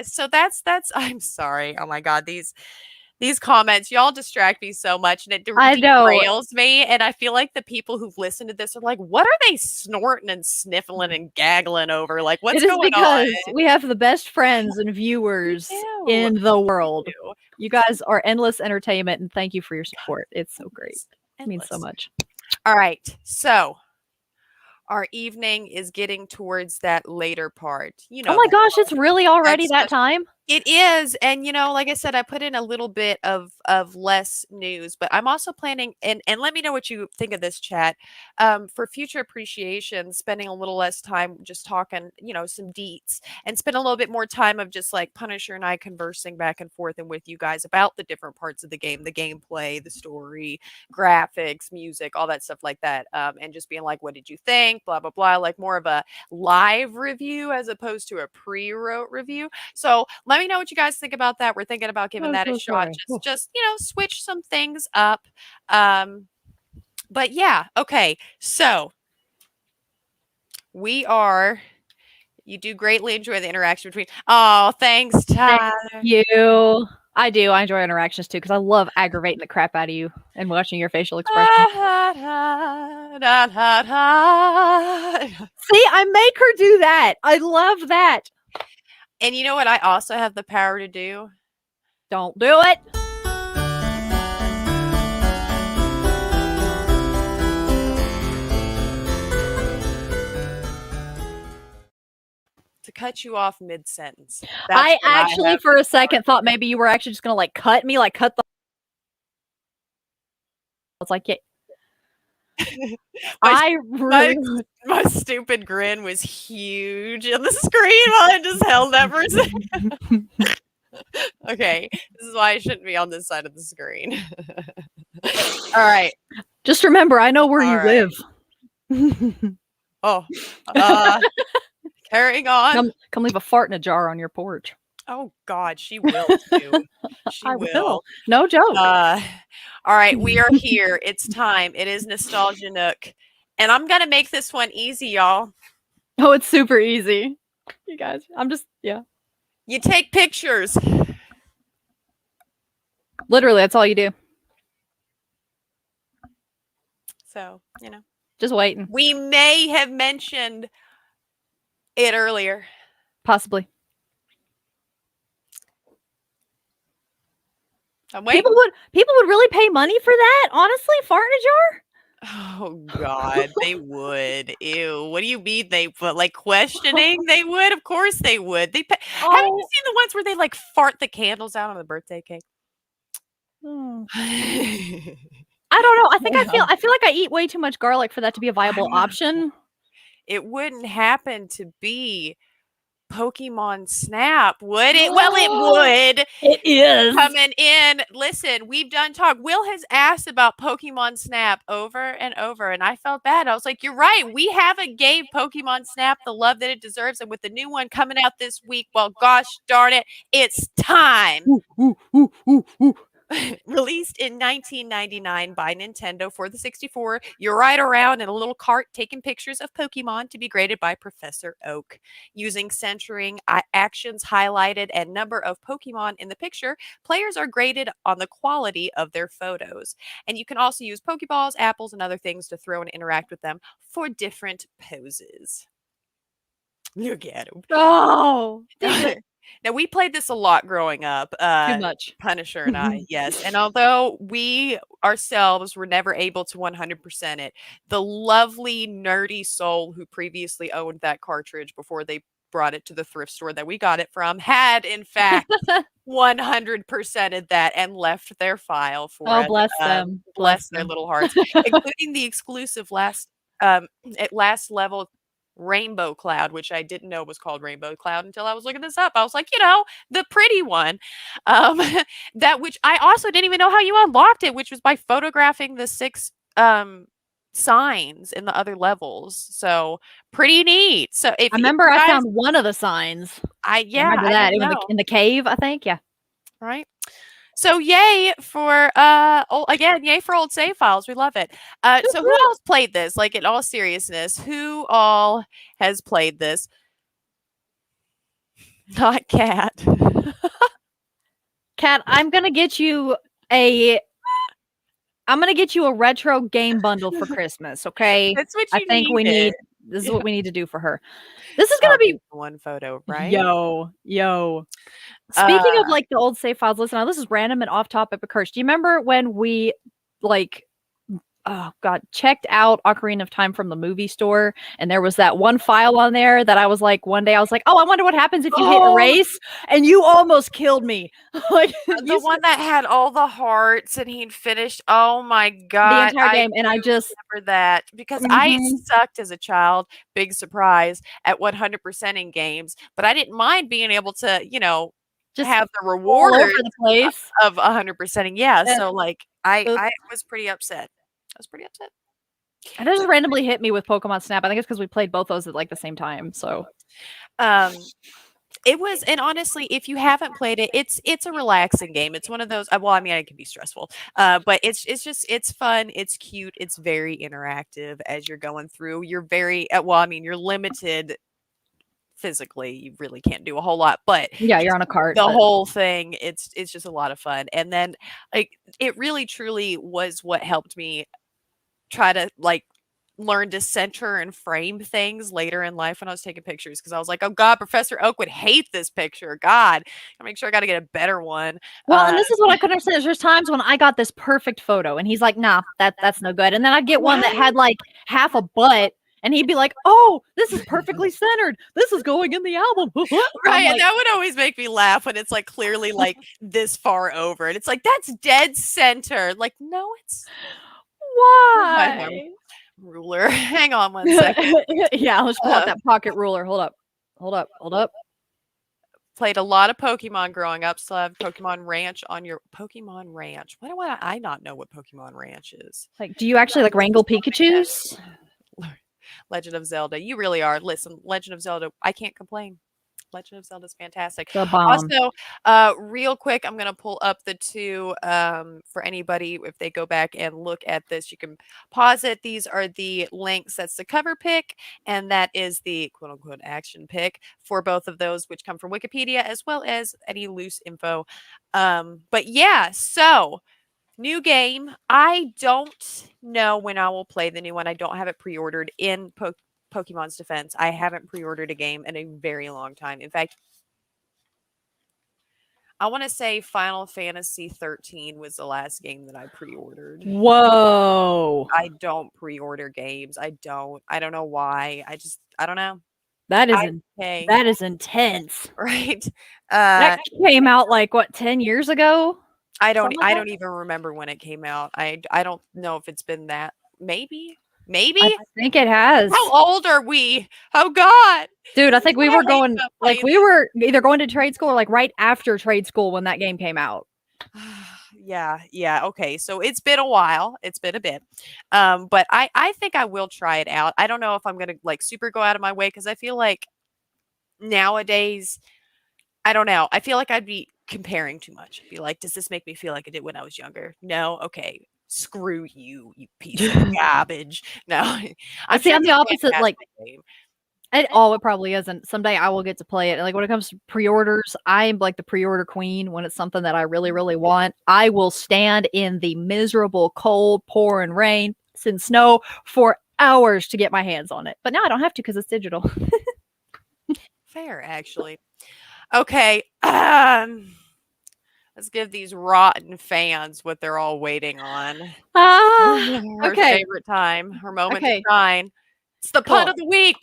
so that's I'm sorry. Oh my god, these comments, y'all distract me so much, and it
I know.
derails me. And I feel like the people who've listened to this are like, what are they snorting and sniffling and gaggling over? Like, what's
It is
going
because
on?
we have the best friends and viewers
do.
in the world.
do.
You guys are endless entertainment, and thank you for your support. It's so great. It means so
Endless.
much.
All right, so our evening is getting towards that later part. You know,
Oh my
that
gosh, it's really already that
special-
time.
It is, and like I said, I put in a little bit of less news, but I'm also planning, and let me know what you think of this, chat. For future appreciation, spending a little less time just talking, some deets, and spend a little bit more time of just like Punisher and I conversing back and forth and with you guys about the different parts of the game, the gameplay, the story, graphics, music, all that stuff like that, and just being like, what did you think? Blah blah blah, like more of a live review as opposed to a pre-wrote review. So let me know what you guys think about that. We're thinking about giving that a shot. Just switch some things up. But yeah, okay. So you do greatly enjoy the interaction between. Oh, thanks, Tyler.
You. I do. I enjoy interactions too because I love aggravating the crap out of you and watching your facial expression. See, I make her do that. I love that.
And you know what I also have the power to do?
Don't do it.
To cut you off mid-sentence.
I actually, for a second, thought maybe you were actually just gonna cut me, cut the. I was like, yeah. I really.
My stupid grin was huge on the screen while I just held that for a second. Okay, this is why I shouldn't be on this side of the screen. All right.
Just remember, I know where you live.
Oh, carrying on.
Come leave a fart in a jar on your porch.
Oh God, she will too. She will.
No joke.
All right, we are here. It's time. It is Nostalgia Nook, and I'm gonna make this one easy, y'all.
Oh, it's super easy, you guys.
You take pictures.
Literally, that's all you do.
So,
just waiting.
We may have mentioned it earlier.
Possibly.
I'm waiting.
People would really pay money for that? Honestly, fart in a jar?
Oh God, they would. Ew. What do you mean they put questioning? They would. Of course they would. Haven't you seen the ones where they fart the candles out on the birthday cake?
I don't know. I feel like I eat way too much garlic for that to be a viable option.
It wouldn't happen to be Pokemon Snap, would it? Well, it would.
It is.
Coming in. Listen, we've done talk. Will has asked about Pokemon Snap over and over, and I felt bad. I was like, you're right. We haven't gave Pokemon Snap the love that it deserves, and with the new one coming out this week, well, gosh darn it, it's time. Released in 1999 by Nintendo for the 64, you ride around in a little cart taking pictures of Pokemon to be graded by Professor Oak. Using centering, actions highlighted, and number of Pokemon in the picture, players are graded on the quality of their photos. And you can also use Pokeballs, apples, and other things to throw and interact with them for different poses. Look at him.
Oh,
now we played this a lot growing up.
too much.
Punisher and I, yes. And although we ourselves were never able to 100% it, the lovely nerdy soul who previously owned that cartridge before they brought it to the thrift store that we got it from had in fact 100%ed that and left their file for it.
Bless them.
Bless their little hearts, including the exclusive at last level Rainbow Cloud, which I didn't know was called Rainbow Cloud until I was looking this up. I was like, the pretty one. That which I also didn't even know how you unlocked it, which was by photographing the 6 signs in the other levels. So pretty neat. So if
I
you
remember I
guys,
found one of the signs. I remember
I
that.
didn't
It was
know,
in the cave, I think. Yeah.
right? So yay for again, yay for old save files. We love it. So who else played this? Like in all seriousness, who all has played this? Not Cat.
Kat, I'm gonna get you a retro game bundle for Christmas, okay?
That's what
I
you
think we
needed.
need this is
Yeah.
what we need to do for her. This is gonna
I'll
be
take the one photo, right?
yo.
Uh,
Speaking of like the old save files, listen, now this is random and off topic, but Kirsch, do you remember when we like oh god, checked out Ocarina of Time from the movie store, and there was that one file on there that I was like, one day I was like, oh, I wonder what happens if you hit
Oh.
erase, and you almost killed me. Like
the one that had all the hearts and he'd finished. Oh my
the
god!
entire game, and I
do
just
remember that because I
Mhm.
sucked as a child. Big surprise at 100% in games, but I didn't mind being able to,
just
have the
all
reward
over the place.
of 100%. Yeah,
And
so like I
oops.
I was pretty upset. I was pretty upset.
And it just randomly hit me with Pokemon Snap. I think it's because we played both those at like the same time. So
Um, It was, and honestly, if you haven't played it, it's a relaxing game. It's one of those. Well, I mean, it can be stressful, but it's fun. It's cute. It's very interactive as you're going through. You're very well. I mean, you're limited physically. You really can't do a whole lot, but
yeah, you're on a cart.
the
But
whole thing, it's just a lot of fun. And then, like, it really truly was what helped me try to like learn to center and frame things later in life when I was taking pictures because I was like, oh God, Professor Oak would hate this picture. God, I make sure I got to get a better one.
well, and this is what I couldn't understand. There's times when I got this perfect photo, and he's like, "Nah, that's no good." And then I'd get one that had like half a butt, and he'd be like, "Oh, this is perfectly centered. This is going in the album."
Right, and
Like,
that would always make me laugh when it's like clearly like this far over, and it's like that's dead center. Like, no, it's
why?
ruler. Hang on one second.
Yeah, let's pull out that pocket ruler. Hold up.
Played a lot of Pokemon growing up. Still have Pokemon Ranch on your Pokemon Ranch. Why do I not know what Pokemon Ranch is?
Like, do you actually like wrangle Pikachu's?
Legend of Zelda. You really are. Listen, Legend of Zelda. I can't complain. Legend of Zelda is fantastic.
The bomb.
Also, real quick, I'm going to pull up the two for anybody. If they go back and look at this, you can pause it. These are the links. That's the cover pick, and that is the quote unquote action pick for both of those, which come from Wikipedia as well as any loose info. But yeah, so new game. I don't know when I will play the new one. I don't have it pre-ordered in Pokemon's defense. I haven't pre-ordered a game in a very long time. In fact, I want to say Final Fantasy 13 was the last game that I pre-ordered.
Whoa.
I don't pre-order games. I don't know why. I don't know.
That is
Okay.
that is intense.
Right.
That came out like what, 10 years ago?
I don't
Something like that?
don't even remember when it came out. I don't know if it's been that. Maybe.
I think it has.
How old are we? Oh God.
Dude, I think we
I
were
hate
going
stuff
like
like
we were either going to trade school or like right after trade school when that game came out.
Yeah. Okay. So it's been a while. It's been a bit. But I think I will try it out. I don't know if I'm gonna like super go out of my way because I feel like nowadays, I don't know. I feel like I'd be comparing too much. Be like, does this make me feel like I did when I was younger? No. Okay. Screw you, you piece of garbage. No. I'm
See, I'm the
it's a
opposite, like
fantastic game.
it probably isn't. Someday I will get to play it. And like when it comes to pre-orders, I'm like the pre-order queen when it's something that I really, really want. I will stand in the miserable cold, pouring rain, and snow for hours to get my hands on it. But now I don't have to because it's digital.
Fair, actually. Okay. Let's give these rotten fans what they're all waiting on. Her
Okay.
favorite time, her moment
Okay.
to shine. It's the pun
Cool.
of the week.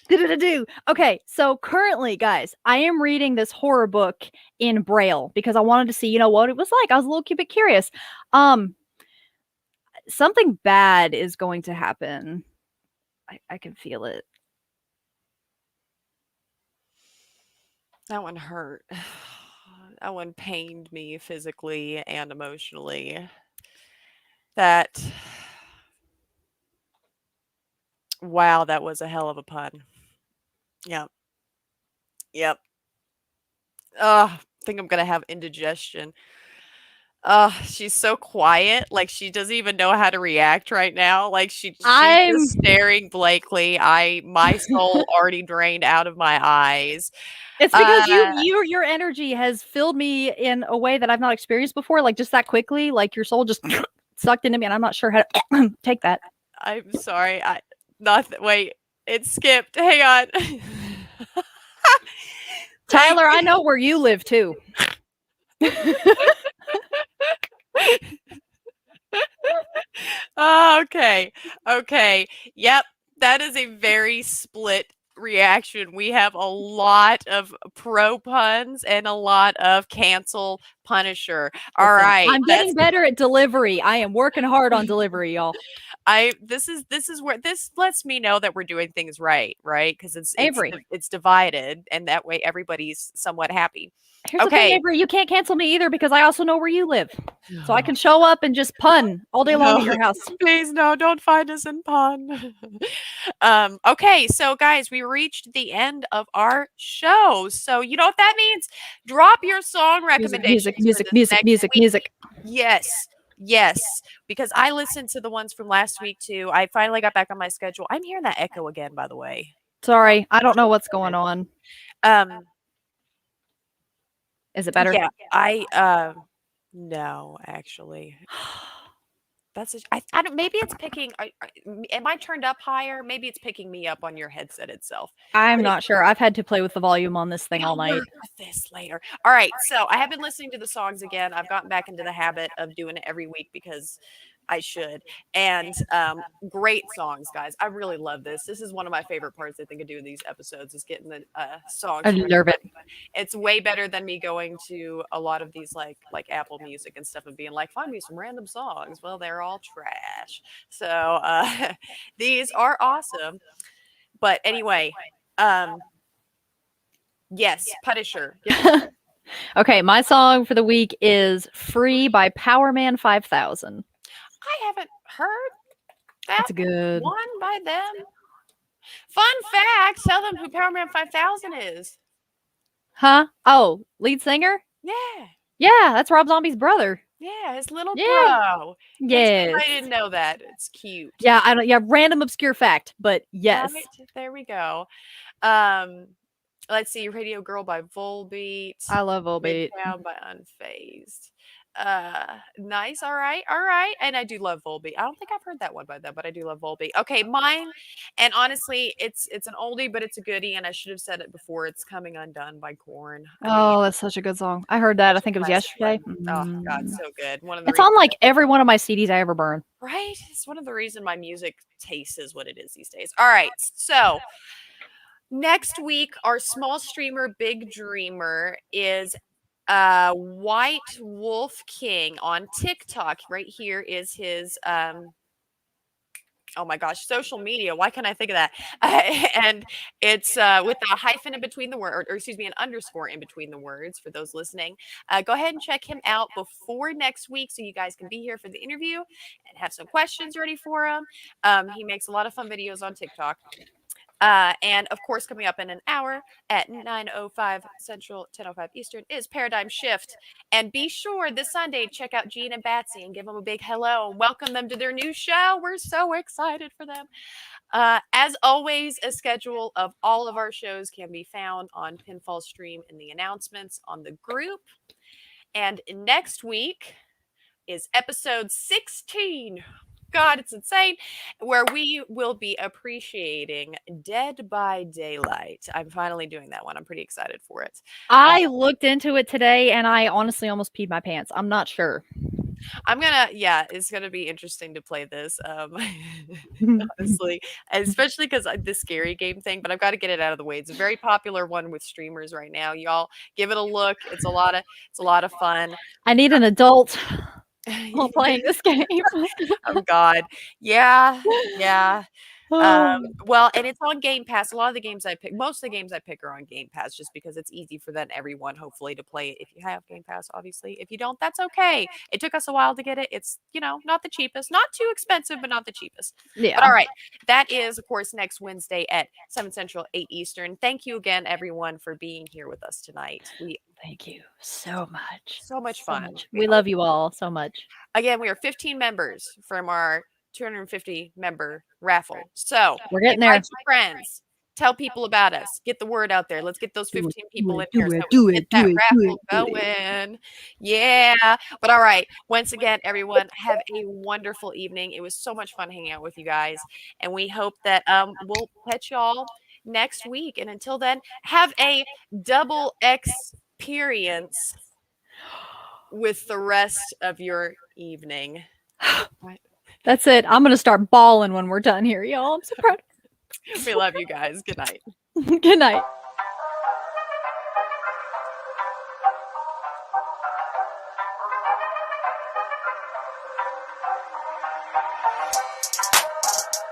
Do. Okay, so currently, guys, I am reading this horror book in Braille because I wanted to see, what it was like. I was a little bit curious. Something bad is going to happen. I can feel it.
That one hurt. That one pained me physically and emotionally. That Wow, that was a hell of a pun. Yep. Yep. I think I'm gonna have indigestion. She's so quiet, like, she doesn't even know how to react right now, like, she's
I'm
just staring blankly. My soul already drained out of my eyes.
It's because
Uh
your energy has filled me in a way that I've not experienced before, like, just that quickly, like, your soul just sucked into me, and I'm not sure how to take that.
I'm sorry, wait, it skipped, hang on. Thank
Tyler, I know where you live too.
Oh, okay. Okay. Yep. That is a very split reaction. We have a lot of pro puns and a lot of cancel Punisher. All
Listen,
right.
I'm getting better at delivery. I am working hard on delivery, y'all.
This is where this lets me know that we're doing things right, right? Because
Avery.
it's divided, and that way everybody's somewhat happy.
Here's the thing,
Okay.
Avery, you can't cancel me either because I also know where you live. So I can show up and just pun all day long at your house.
Please, no, don't find us in pun. Okay, so guys, we reached the end of our show. So you know what that means? Drop your song recommendations.
Music,
for
music,
this
music,
next
music,
week.
music.
Yes. Yes, because I listened to the ones from last week too. I finally got back on my schedule. I'm hearing that echo again, by the way.
Sorry, I don't know what's going on. Is it better?
Yeah, no, actually. I don't. Maybe it's picking. Am I turned up higher? Maybe it's picking me up on your headset itself.
I'm
But
not sure. I've had to play with the volume on this thing all
I'll
night.
work with this later. All right, so I have been listening to the songs again. I've gotten back into the habit of doing it every week because I should. And great songs, guys. I really love this. This is one of my favorite parts I think of doing these episodes is getting the songs.
I
from
love it.
everybody. It's way better than me going to a lot of these like Apple Music and stuff and being like, find me some random songs. Well, they're all trash. So these are awesome. But anyway, yes, Punisher. Yes.
Okay, my song for the week is Free by Powerman 5000.
I haven't heard that
That's good.
one by them. Fun fact, tell them who Powerman 5000 is.
Huh? Oh, lead singer?
Yeah.
Yeah, that's Rob Zombie's brother.
Yeah, his little
Yeah.
bro.
Yes.
I didn't know that. It's cute.
Yeah, I don't. Yeah, random obscure fact, but yes.
Right, there we go. Let's see, Radio Girl by Volbeat.
I love Volbeat.
Midtown by Unfazed. Nice. All right. And I do love Volbeat. I don't think I've heard that one by them, but I do love Volbeat. Okay, mine. And honestly, it's an oldie, but it's a goodie. And I should have said it before. It's Coming Undone by Korn.
Oh, that's such a good song. I heard that. I think it was
Classic
yesterday.
one. Oh God, so good. One of the
It's on like every one of my CDs I ever burn.
right. It's one of the reason my music taste is what it is these days. All right, so. Next week, our small streamer, Big Dreamer, is White Wolf King on TikTok. Right here is his oh my gosh, social media. Why can't I think of that? And it's with a hyphen in between the word, or excuse me, an underscore in between the words for those listening. Go ahead and check him out before next week so you guys can be here for the interview and have some questions ready for him. He makes a lot of fun videos on TikTok. And of course, coming up in an hour at 9:05 Central, 10:05 Eastern is Paradigm Shift. And be sure this Sunday to check out Gene and Batsy and give them a big hello and welcome them to their new show. We're so excited for them. As always, a schedule of all of our shows can be found on Pinfall Stream in the announcements on the group. And next week is episode 16. God, it's insane, where we will be appreciating Dead by Daylight. I'm finally doing that one. I'm pretty excited for it.
I looked into it today and I honestly almost peed my pants. I'm not sure.
It's gonna be interesting to play this, honestly, especially because the scary game thing, but I've got to get it out of the way. It's a very popular one with streamers right now. Y'all give it a look. It's a lot of fun.
I need an adult while playing this game.
Oh God. Yeah. Well, and it's on Game Pass. A lot of the games I pick, most of the games I pick are on Game Pass just because it's easy for then everyone, hopefully, to play it if you have Game Pass, obviously. If you don't, that's okay. It took us a while to get it. It's, not the cheapest, not too expensive, but not the cheapest.
Yeah.
But all right, that is, of course, next Wednesday at 7 Central, 8 Eastern. Thank you again, everyone, for being here with us tonight.
Thank you so much.
So much fun.
We love you all so much.
Again, we are 15 members from our 250 member raffle. So
We're getting there.
invite your friends. Tell people about us. Get the word out there. Let's get those 15 people in here so we
do
can
it,
get that
do it, do
raffle going. Yeah. But all right. Once again, everyone, have a wonderful evening. It was so much fun hanging out with you guys. And we hope that we'll catch y'all next week. And until then, have a double experience with the rest of your evening.
That's it. I'm gonna start bawling when we're done here, y'all. I'm so proud.
We love you guys. Good night.
Good night.